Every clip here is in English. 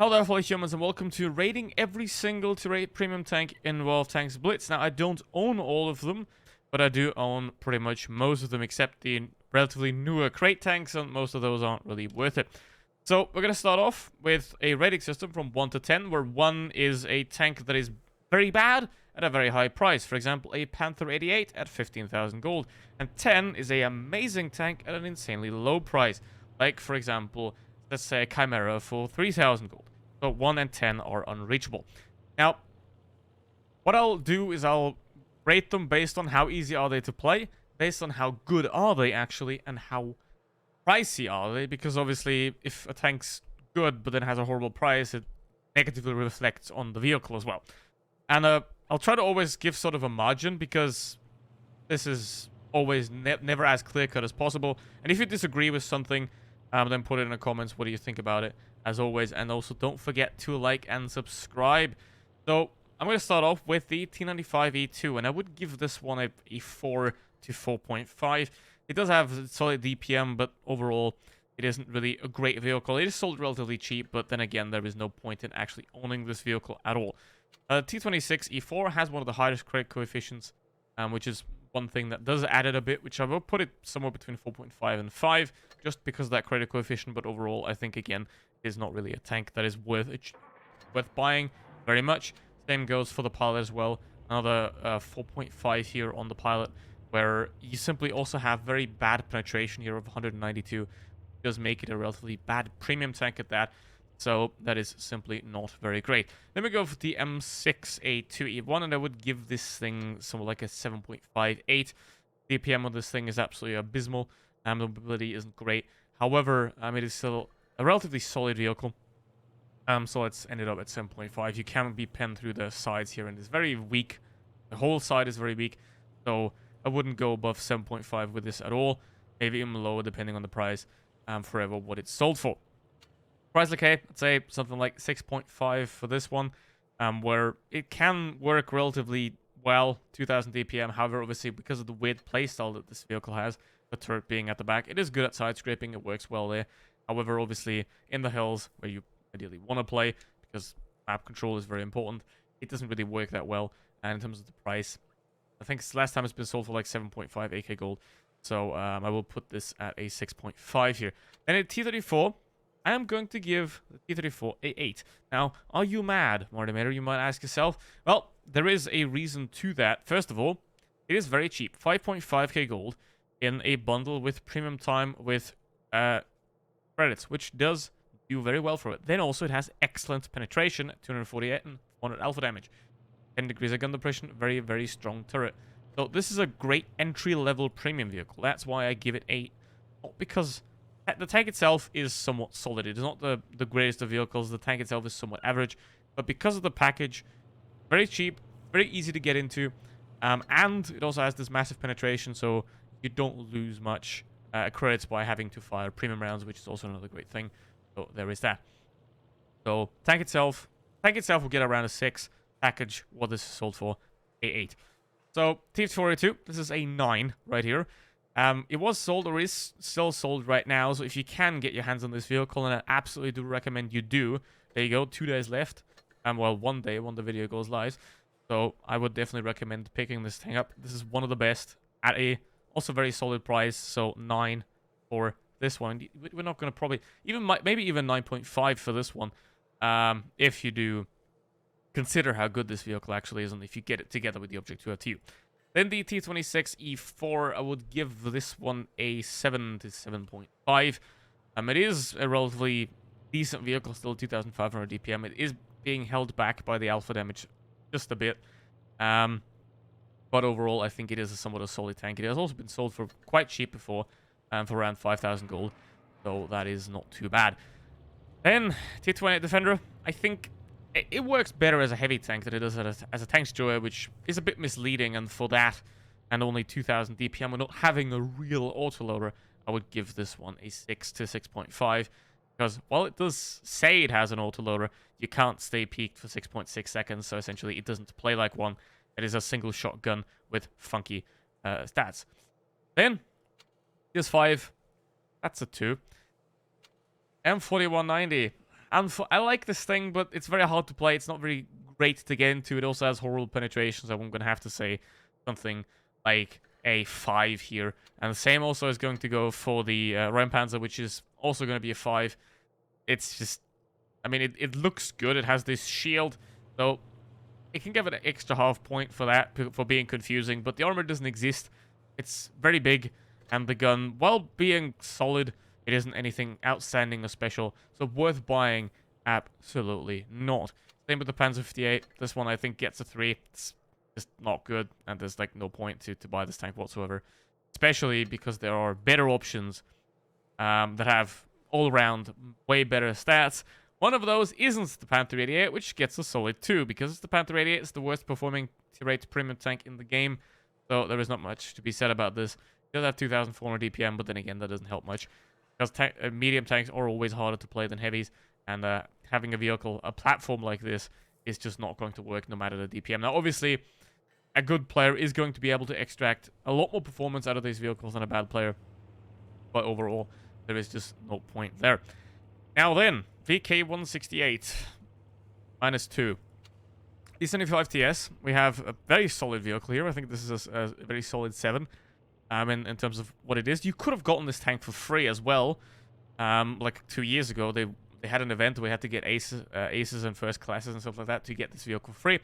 Hello there, fellow humans, and welcome to rating every single tier-8 premium tank in World of Tanks Blitz. Now, I don't own all of them, but I do own pretty much most of them, except the relatively newer crate tanks, and most of those aren't really worth it. So, we're going to start off with a rating system from 1 to 10, where 1 is a tank that is very bad at a very high price. For example, a Panther 88 at 15,000 gold. And 10 is a amazing tank at an insanely low price. Like, for example, let's say a Chimera for 3,000 gold. So 1 and 10 are unreachable. Now, what I'll do is I'll rate them based on how easy are they to play, based on how good are they actually, and how pricey are they, because obviously if a tank's good but then has a horrible price, it negatively reflects on the vehicle as well. And I'll try to always give sort of a margin, because this is always never as clear-cut as possible. And if you disagree with something, then put it in the comments. What do you think about it? As always, and also don't forget to like and subscribe. So I'm going to start off with the T95E2, and I would give this one a 4 to 4.5. It does have solid DPM, but overall it isn't really a great vehicle. It is sold relatively cheap, but then again, there is no point in actually owning this vehicle at all. T26E4 has one of the highest credit coefficients, which is one thing that does add it a bit, which I will put it somewhere between 4.5 and 5, just because of that credit coefficient. But overall, I think, again, is not really a tank that is worth buying very much. Same goes for the pilot as well. Another 4.5 here on the pilot, where you simply also have very bad penetration here of 192. It does make it a relatively bad premium tank at that. So that is simply not very great. Then we go for the M6A2E1, and I would give this thing somewhere like a 7.58. DPM on this thing is absolutely abysmal. The mobility isn't great. However, it is still a relatively solid vehicle. So let's end it up at 7.5. You can be penned through the sides here, and it's very weak. The whole side is very weak. So I wouldn't go above 7.5 with this at all. Maybe even lower depending on the price, forever what it's sold for. Price decay, I'd say something like 6.5 for this one, where it can work relatively well, 2000 DPM. However, obviously, because of the weird playstyle that this vehicle has, the turret being at the back, it is good at side scraping. It works well there. However, obviously, in the hills, where you ideally want to play, because map control is very important, it doesn't really work that well. And in terms of the price, I think last time it's been sold for like 7.5 AK gold. So I will put this at a 6.5 here. And at T34, I am going to give the T34 a 8. Now, are you mad, Martimator? You might ask yourself. Well, there is a reason to that. First of all, it is very cheap. 5.5k gold in a bundle with premium time with credits, which does do very well for it. Then also, it has excellent penetration at 248 and 400 alpha damage. 10 degrees of gun depression, very, very strong turret. So this is a great entry-level premium vehicle. That's why I give it 8. Not because the tank itself is somewhat solid. It is not the greatest of vehicles. The tank itself is somewhat average. But because of the package, very cheap, very easy to get into. And it also has this massive penetration, so you don't lose much credits by having to fire premium rounds, which is also another great thing. So there is that. So tank itself will get around a 6. Package, what this is sold for, a 8. So T42, this is a 9 right here. It was sold, or is still sold right now, so if you can get your hands on this vehicle, and I absolutely do recommend you do, there you go, 2 days left, well, 1 day when the video goes live, so I would definitely recommend picking this thing up. This is one of the best, at a also very solid price, so 9 for this one. We're not going to probably, maybe even 9.5 for this one, if you do consider how good this vehicle actually is, and if you get it together with the Object 2FTU. Then the T26E4, I would give this one a 7 to 7.5. It is a relatively decent vehicle, still 2,500 DPM. It is being held back by the alpha damage just a bit. But overall, I think it is somewhat a solid tank. It has also been sold for quite cheap before, for around 5,000 gold. So that is not too bad. Then, T28 Defender, I think it works better as a heavy tank than it does as a tank destroyer, which is a bit misleading, and for that, and only 2,000 DPM, and not having a real autoloader, I would give this one a 6 to 6.5, because while it does say it has an autoloader, you can't stay peaked for 6.6 seconds, so essentially it doesn't play like one. It is a single shotgun with funky stats. Then, PS5, that's a 2. M4190. I like this thing, but it's very hard to play. It's not very great to get into. It also has horrible penetration, so I'm going to have to say something like a 5 here. And the same also is going to go for the Rampanzer, which is also going to be a 5. It's just, I mean, it looks good. It has this shield, so it can give it an extra half point for that, for being confusing. But the armor doesn't exist. It's very big, and the gun, while being solid, it isn't anything outstanding or special. So worth buying? Absolutely not. Same with the Panzer 58. This one, I think, gets a 3. It's just not good, and there's like no point to buy this tank whatsoever. Especially because there are better options that have all-around way better stats. One of those isn't the Panther 88, which gets a solid 2, because the Panther 88 is the worst performing tier 8 premium tank in the game. So there is not much to be said about this. It does have 2,400 DPM, but then again, that doesn't help much. Because medium tanks are always harder to play than heavies, and having a vehicle, a platform like this, is just not going to work no matter the DPM. Now, obviously, a good player is going to be able to extract a lot more performance out of these vehicles than a bad player. But overall, there is just no point there. Now then, VK168, -2. E75 TS, we have a very solid vehicle here. I think this is a very solid 7 in terms of what it is. You could have gotten this tank for free as well. Like 2 years ago, they had an event where we had to get aces and first classes and stuff like that to get this vehicle free.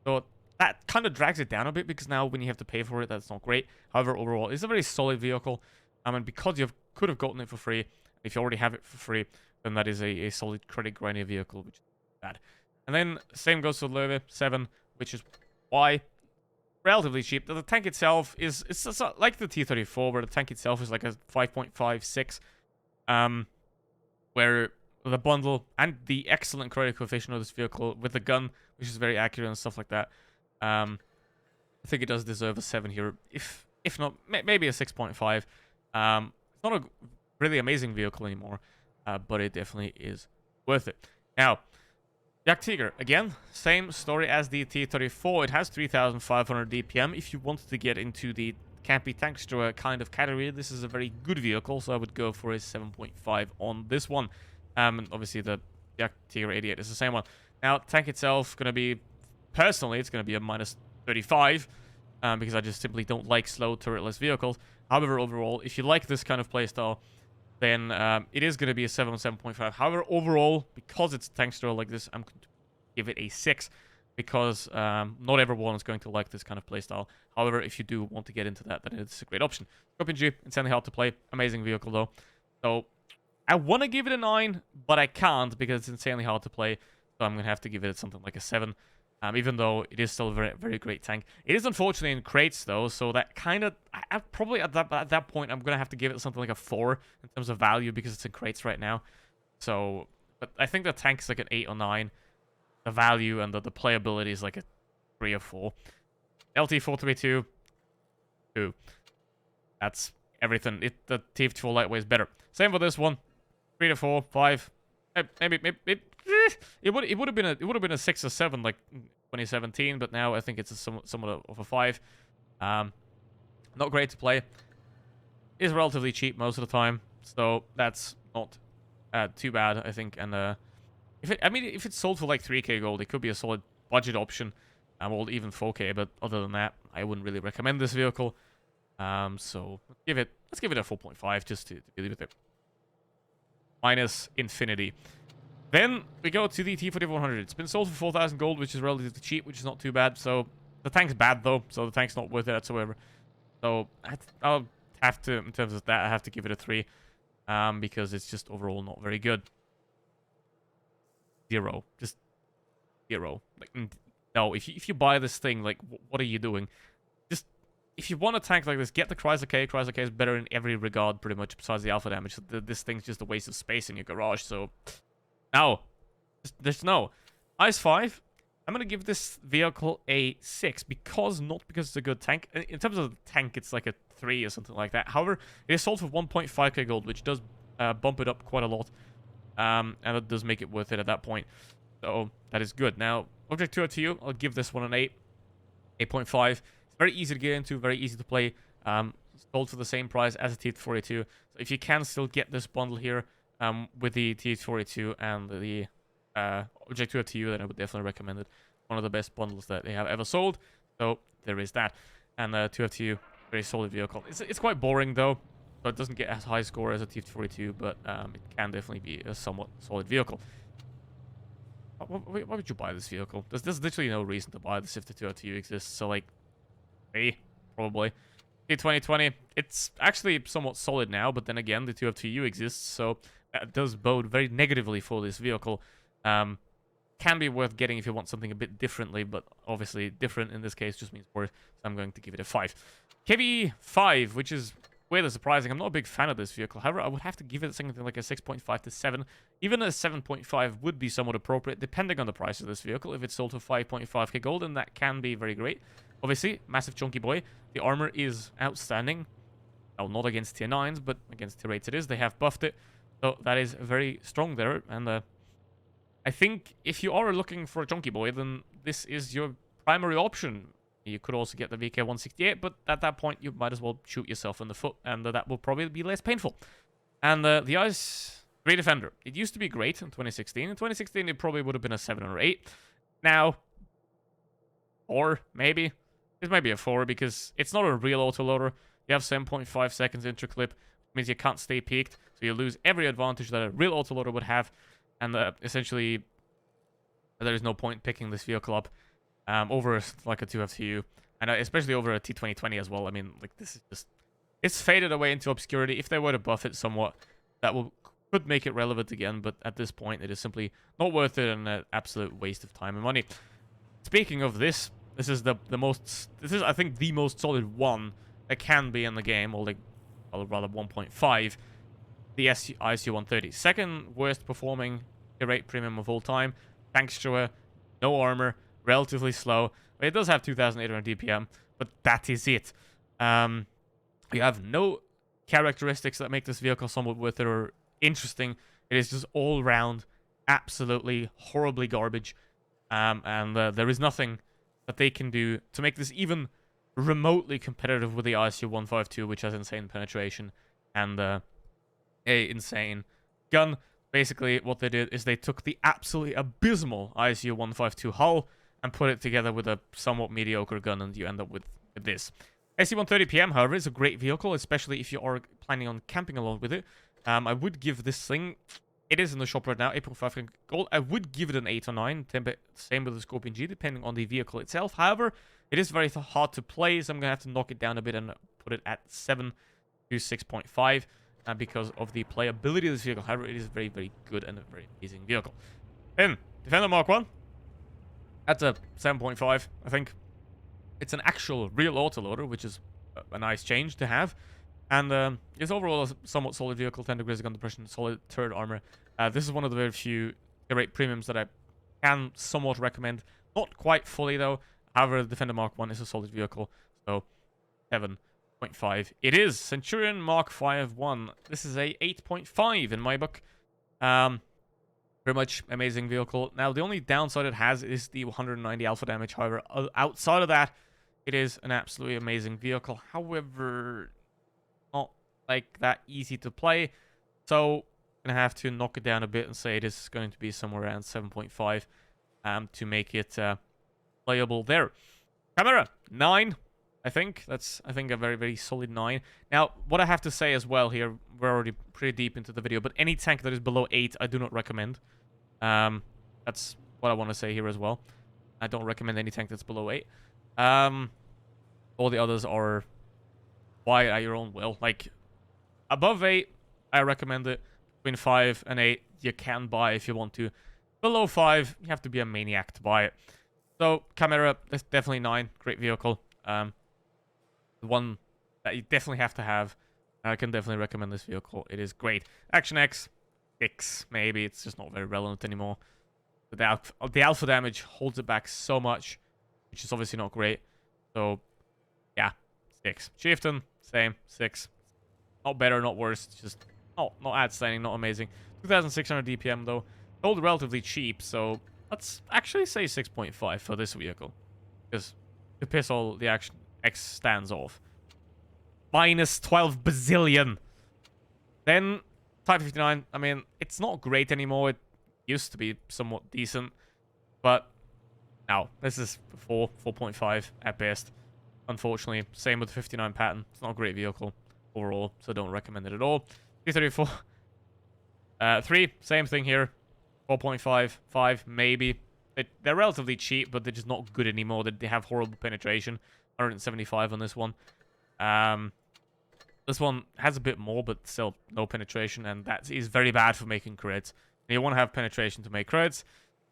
So that kind of drags it down a bit, because now when you have to pay for it, that's not great. However, overall, it's a very solid vehicle. And because you could have gotten it for free, if you already have it for free, then that is a solid credit grinding vehicle, which is bad. And then same goes for Löwe 7, which is why relatively cheap. The tank itself is it's like the T-34, where the tank itself is like a 5.56, where the bundle and the excellent credit coefficient of this vehicle with the gun, which is very accurate and stuff like that, I think it does deserve a 7 here. If not, maybe a 6.5. It's not a really amazing vehicle anymore, but it definitely is worth it. Now, Yak Tiger, again, same story as the T-34. It has 3,500 DPM. If you want to get into the campy tankster kind of category, this is a very good vehicle, so I would go for a 7.5 on this one. And obviously, the Yak Tiger 88 is the same one. Now, tank itself, going to be, personally, it's going to be a -35, because I just simply don't like slow turretless vehicles. However, overall, if you like this kind of playstyle, then it is going to be a 7.5. However, overall, because it's a tankster like this, I'm going to give it a 6, because not everyone is going to like this kind of playstyle. However, if you do want to get into that, then it's a great option. Scorpion G, insanely hard to play. Amazing vehicle, though. So I want to give it a 9, but I can't, because it's insanely hard to play. So I'm going to have to give it something like a 7. Even though it is still a very, very great tank. It is unfortunately in crates, though, so that kind of... I probably, at that point, I'm going to have to give it something like a 4 in terms of value, because it's in crates right now. So, but I think the tank is like an 8 or 9. The value and the playability is like a 3 or 4. LT432, 2. That's everything. The TF4 Lightweight is better. Same for this one. 3 to 4, 5. Maybe it would have been a 6 or 7 like 2017, but now I think it's somewhat of a 5. Not great to play. Is relatively cheap most of the time, so that's not too bad, I think. And if it's sold for like 3k gold, it could be a solid budget option, or even 4k. But other than that, I wouldn't really recommend this vehicle. So let's give it a 4.5 just to be with it. Minus infinity. Then we go to the T-4100. It's been sold for 4,000 gold, which is relatively cheap, which is not too bad. So the tank's bad, though, so the tank's not worth it whatsoever. So I'll have to, in terms of that, I have to give it a 3, because it's just overall not very good. 0. Just 0. Like, no, if you buy this thing, like, what are you doing? Just, if you want a tank like this, get the Chrysler K. Chrysler K is better in every regard, pretty much, besides the alpha damage. This thing's just a waste of space in your garage, so... No. There's no. Ice 5, I'm going to give this vehicle a 6, not because it's a good tank. In terms of the tank, it's like a 3 or something like that. However, it is sold for 1.5k gold, which does bump it up quite a lot. And it does make it worth it at that point. So, that is good. Now, Object 202, I'll give this one an 8. 8.5. It's very easy to get into, very easy to play. Sold for the same price as a T-42. So if you can still get this bundle here, with the T-42 and the Object 2FTU, then I would definitely recommend it. One of the best bundles that they have ever sold. So there is that. And 2FTU, very solid vehicle. It's quite boring though, so it doesn't get as high score as a TF42, but it can definitely be a somewhat solid vehicle. Why would you buy this vehicle? There's literally no reason to buy this if the 2FTU exists. So like, hey, probably. The 2020, it's actually somewhat solid now, but then again, the 2FTU exists, so that does bode very negatively for this vehicle. Can be worth getting if you want something a bit differently, but obviously different in this case just means worth, so I'm going to give it a 5. KV5, which is weirdly surprising. I'm not a big fan of this vehicle. However, I would have to give it something like a 6.5 to 7. Even a 7.5 would be somewhat appropriate, depending on the price of this vehicle. If it's sold for 5.5k gold, then that can be very great. Obviously, massive chunky boy. The armor is outstanding. Well, not against tier 9s, but against tier 8s it is. They have buffed it, so that is very strong there, and I think if you are looking for a chunky boy, then this is your primary option. You could also get the VK168, but at that point, you might as well shoot yourself in the foot, and that will probably be less painful. And the Ice Great Defender. It used to be great in 2016. In 2016, it probably would have been a 7 or 8. Now, 4, maybe. This might be a 4, because it's not a real autoloader. You have 7.5 seconds interclip, which means you can't stay peaked, so you lose every advantage that a real autoloader would have. And essentially, there is no point picking this vehicle up over like a 2FTU, and especially over a T2020 as well. I mean, like, this is just, it's faded away into obscurity. If they were to buff it somewhat, that could make it relevant again, but at this point, it is simply not worth it and an absolute waste of time and money. Speaking of this, this is I think the most solid one that can be in the game, or like, or rather 1.5. The ISU-130. Second worst performing tier 8 premium of all time. Thanks to no armor, relatively slow. It does have 2,800 DPM, but that is it. You have no characteristics that make this vehicle somewhat worth it or interesting. It is just all round absolutely horribly garbage. And there is nothing that they can do to make this even remotely competitive with the ISU-152, which has insane penetration and a insane gun. Basically, what they did is they took the absolutely abysmal ISU-152 hull and put it together with a somewhat mediocre gun, and you end up with this. SC-130 PM, however, is a great vehicle, especially if you are planning on camping along with it. I would give this thing, it is in the shop right now, 8.5 gold. I would give it an 8 or 9, same with the Scorpion G, depending on the vehicle itself. However, it is very hard to play, so I'm going to have to knock it down a bit and put it at 7 to 6.5. Because of the playability of this vehicle. However, it is very, very good and a very amazing vehicle. Then, Defender Mark 1. That's a 7.5, I think. It's an actual real autoloader, which is a nice change to have. And it's overall a somewhat solid vehicle. 10 degrees of gun depression, solid turret armor. This is one of the very few tier 8 premiums that I can somewhat recommend. Not quite fully, though. However, the Defender Mark 1 is a solid vehicle. So, 7.5. It is Centurion Mark 5-1. This is a 8.5 in my book. Very much amazing vehicle. Now, the only downside it has is the 190 alpha damage. However, outside of that, it is an absolutely amazing vehicle. However, not like that easy to play. So, I'm gonna have to knock it down a bit and say it is going to be somewhere around 7.5 to make it playable there. Camera 9. I think that's a very, very solid 9. Now, what I have to say as well here, we're already pretty deep into the video, but any tank that is below 8, I do not recommend. That's what I want to say here as well. I don't recommend any tank that's below 8. All the others are buy it at your own will. Like, above 8, I recommend it. Between 5 and 8, you can buy if you want to. Below 5, you have to be a maniac to buy it. So, Camera, that's definitely 9. Great vehicle. One that you definitely have to have. I can definitely recommend this vehicle. It is great. Action X, 6, maybe. It's just not very relevant anymore. But the alpha damage holds it back so much, which is obviously not great. So, yeah, 6. Chieftain, same, 6. Not better, not worse. Just not outstanding, not amazing. 2,600 DPM, though. Sold relatively cheap, so let's actually say 6.5 for this vehicle. Because to piss all the Action X stands off. Minus 12 bazillion. Then, Type 59, I mean, it's not great anymore. used to be somewhat decent, but now this is 4.5 at best. Unfortunately, same with the 59 pattern. It's not a great vehicle overall, so don't recommend it at all. 234. 3, same thing here. 4.5, 5, maybe. They're relatively cheap, but they're just not good anymore. They have horrible penetration. 175 on this one. This one has a bit more, but still no penetration, and that is very bad for making crits. You want to have penetration to make crits,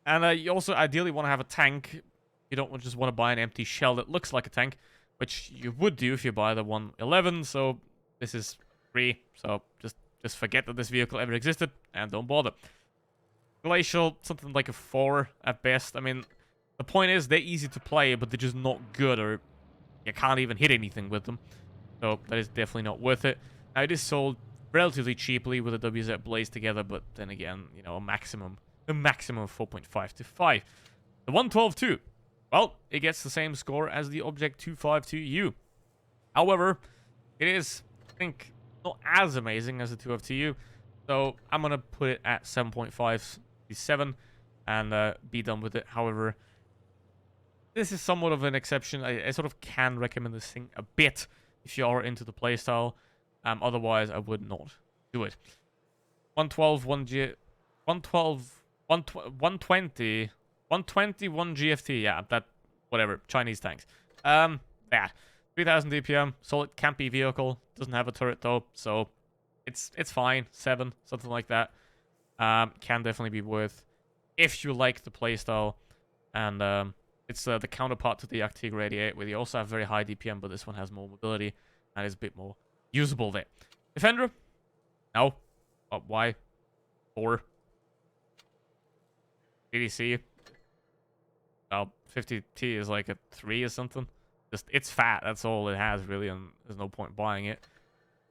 and you also ideally want to have a tank. You don't just want to buy an empty shell that looks like a tank, which you would do if you buy the 111. So this is 3. So just forget that this vehicle ever existed and don't bother. Glacial, something like a 4 at best. I mean, the point is they're easy to play, but they're just not good, or you can't even hit anything with them. So that is definitely not worth it. Now, it is sold relatively cheaply with a WZ Blaze together, but then again, you know, a maximum of 4.5 to 5. The 112-2, well, it gets the same score as the Object 252U. However, it is, I think, not as amazing as the 252U. So I'm going to put it at 7.5 to 7 and be done with it. However, this is somewhat of an exception. I sort of can recommend this thing a bit if you are into the playstyle. Otherwise, I would not do it. 112, 120, 1 GFT. Yeah, that, whatever. Chinese tanks. That. 3000 DPM. Solid campy vehicle. Doesn't have a turret though, so it's fine. 7, something like that. Can definitely be worth if you like the playstyle. And it's the counterpart to the Actigra 88, where you also have very high DPM, but this one has more mobility and is a bit more usable there. Defender? No. Why? 4. CDC? Well, 50T is like a 3 or something. Just, it's fat, that's all it has, really, and there's no point buying it.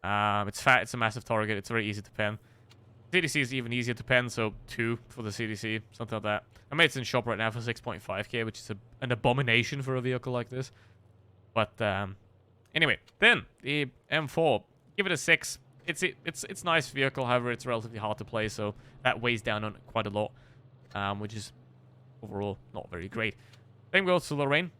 It's fat, it's a massive target, it's very easy to pen. CDC is even easier to pen, so 2 for the CDC, something like that. I mean, it's in shop right now for 6.5k, which is an abomination for a vehicle like this. But anyway, then the M4, give it a 6. It's nice vehicle, however, it's relatively hard to play, so that weighs down on it quite a lot, which is overall not very great. Same goes to Lorraine,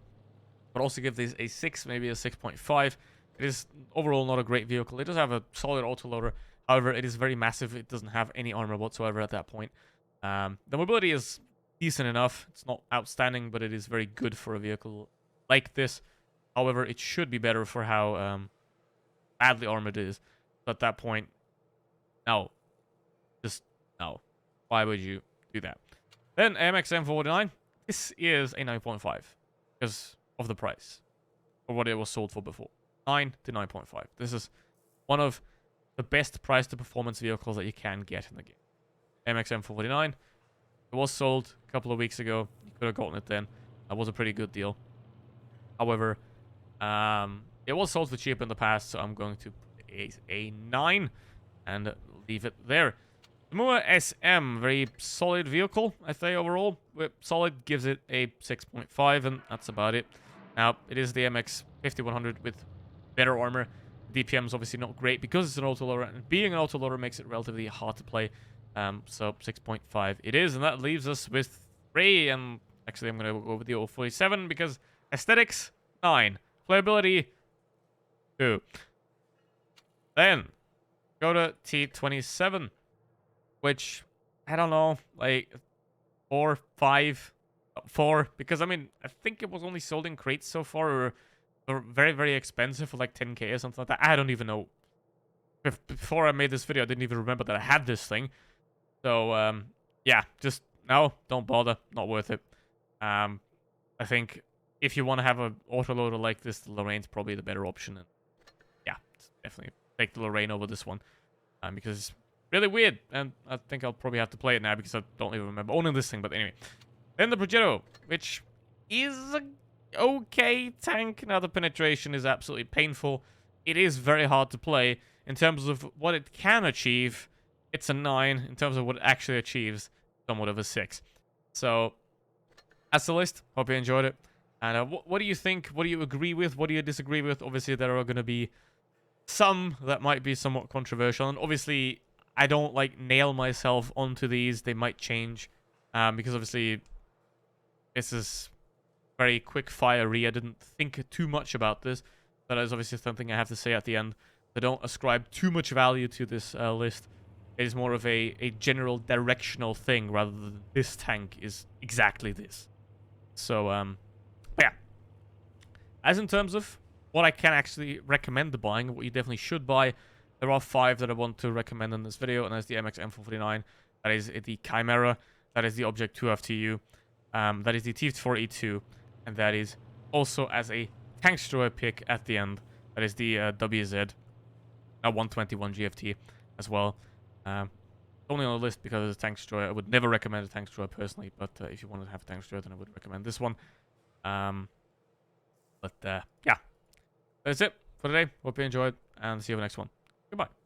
but also give this a 6, maybe a 6.5. It is overall not a great vehicle. It does have a solid autoloader. However, it is very massive. It doesn't have any armor whatsoever at that point. The mobility is decent enough. It's not outstanding, but it is very good for a vehicle like this. However, it should be better for how badly armored it is. So at that point, no. Just no. Why would you do that? Then AMX M49. This is a 9.5 because of the price or what it was sold for before. 9 to 9.5. This is one of the best price to performance vehicles that you can get in the game. MX M49. It was sold a couple of weeks ago. You could have gotten it then. That was a pretty good deal. However, it was sold for cheap in the past, so I'm going to put a 9 and leave it there. The Mua SM, very solid vehicle, I say overall. Solid gives it a 6.5, and that's about it. Now, it is the MX 5100 with better armor. DPM is obviously not great because it's an autoloader, and being an autoloader makes it relatively hard to play. So 6.5 it is, and that leaves us with 3. And actually, I'm going to go with the 047 because aesthetics 9, playability 2. Then go to T27, which I don't know, like 4, 5, 4, because I mean I think it was only sold in crates so far, or very, very expensive for like 10k or something like that. I don't even know. Before I made this video, I didn't even remember that I had this thing. So, yeah, just, no, don't bother. Not worth it. I think if you want to have an autoloader like this, the Lorraine's probably the better option. And yeah, definitely take the Lorraine over this one. Because it's really weird. And I think I'll probably have to play it now because I don't even remember owning this thing. But anyway. Then the Progetto, which is a okay tank. Now the penetration is absolutely painful. It is very hard to play. In terms of what it can achieve, it's a 9. In terms of what it actually achieves, somewhat of a 6. So that's the list. Hope you enjoyed it. And what do you think? What do you agree with? What do you disagree with? Obviously, there are going to be some that might be somewhat controversial. And obviously, I don't like nail myself onto these. They might change because obviously this is very quick fiery. I didn't think too much about this. That is obviously something I have to say at the end. I don't ascribe too much value to this list. It is more of a general directional thing rather than this tank is exactly this. So, but yeah. As in terms of what I can actually recommend buying, what you definitely should buy, there are 5 that I want to recommend in this video, and that's the MX M449, that is the Chimera, that is the Object 2 FTU, that is the T4E2, and that is also as a tank destroyer pick at the end, that is the WZ 121 GFT as well. Only on the list because it's a tank destroyer. I would never recommend a tank destroyer personally, but if you want to have a tank destroyer, then I would recommend this one. Yeah, that's it for today. Hope you enjoyed, and see you in the next one. Goodbye.